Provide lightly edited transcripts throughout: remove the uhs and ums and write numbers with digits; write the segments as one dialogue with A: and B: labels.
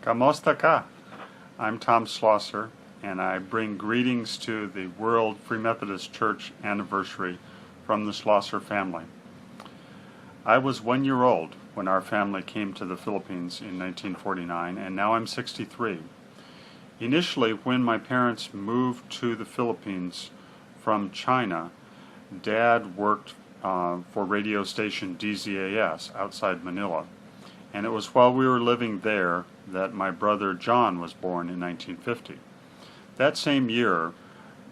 A: Kamusta ka? I'm Tom Schlosser, and I bring greetings to the World Free Methodist Church anniversary from the Schlosser family. I was 1 year old when our family came to the Philippines in 1949, and now I'm 63. Initially, when my parents moved to the Philippines from China, Dad worked for radio station DZAS outside Manila. And it was while we were living there that my brother John was born in 1950. That same year,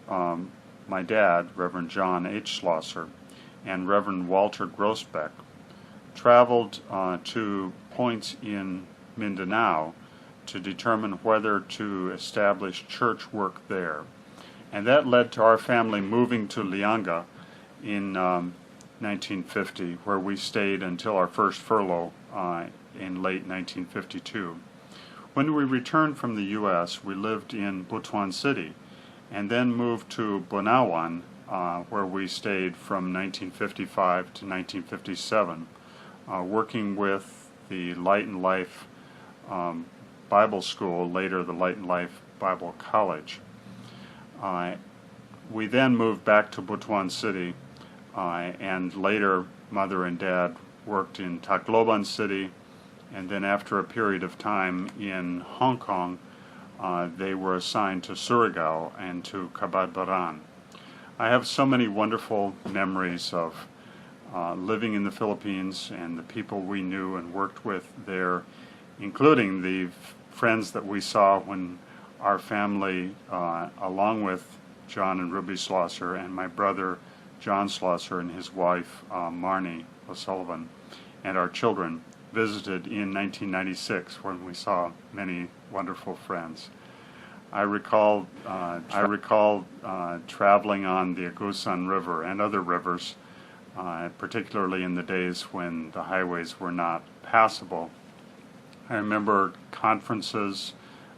A: my dad, Reverend John H. Schlosser, and Reverend Walter Grossbeck traveled to points in Mindanao to determine whether to establish church work there. And that led to our family moving to Lianga in 1950, where we stayed until our first furlough in late 1952. When we returned from the U.S., we lived in Butuan City and then moved to Bunawan, where we stayed from 1955 to 1957, working with the Light and Life Bible School, later the Light and Life Bible College. We then moved back to Butuan City, and later Mother and Dad worked in Tacloban City, and then after a period of time in Hong Kong, they were assigned to Surigao and to Cabadbaran. I have so many wonderful memories of living in the Philippines and the people we knew and worked with there, including the friends that we saw when our family, along with John and Ruby Schlosser and my brother John Schlosser and his wife Marnie O'Sullivan and our children, visited in 1996 when we saw many wonderful friends. I recall traveling on the Agusan River and other rivers, particularly in the days when the highways were not passable. I remember conferences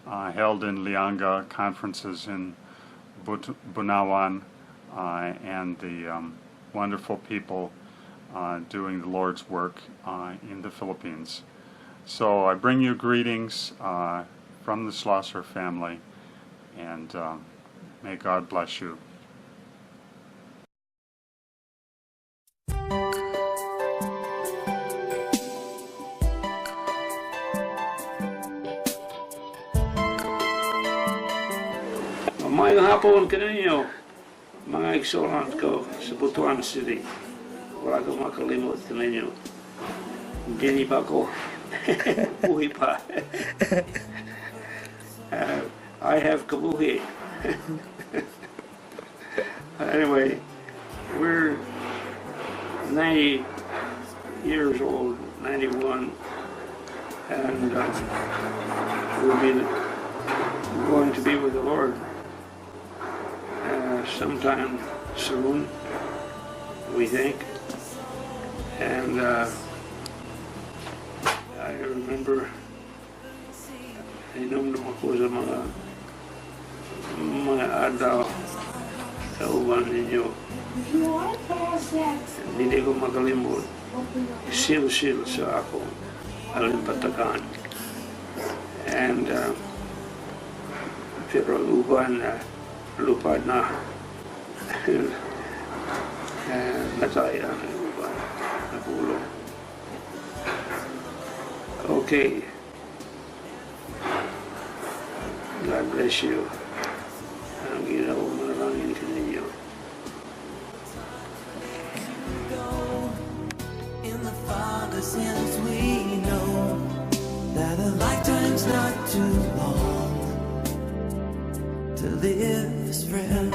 A: held in Lianga, conferences in Bunawan, and the wonderful people doing the Lord's work in the Philippines. So I bring you greetings from the Schlosser family, and may God bless you.
B: Mayang hapon kaninyo, mga igsoran ko sa Butuan City. Wala ko makalimot kaninyo. Hindi pa ko. Buhi pa. I have kabuhi. Anyway, we're 90 years old, 91, and we'll be going to be with the Lord sometime soon, we think. And I remember inom ako sa mga adlaw sa uban ninyo. Hindi ko makalimot. Sil-sil sa akong alimpatakan. And pero uban lupad na natay ang uban na pulo. Okay. God bless you. Ang ginawa manalangin ka ninyo.
C: In the Father's hands we know that a lifetime's not too long to live as friends.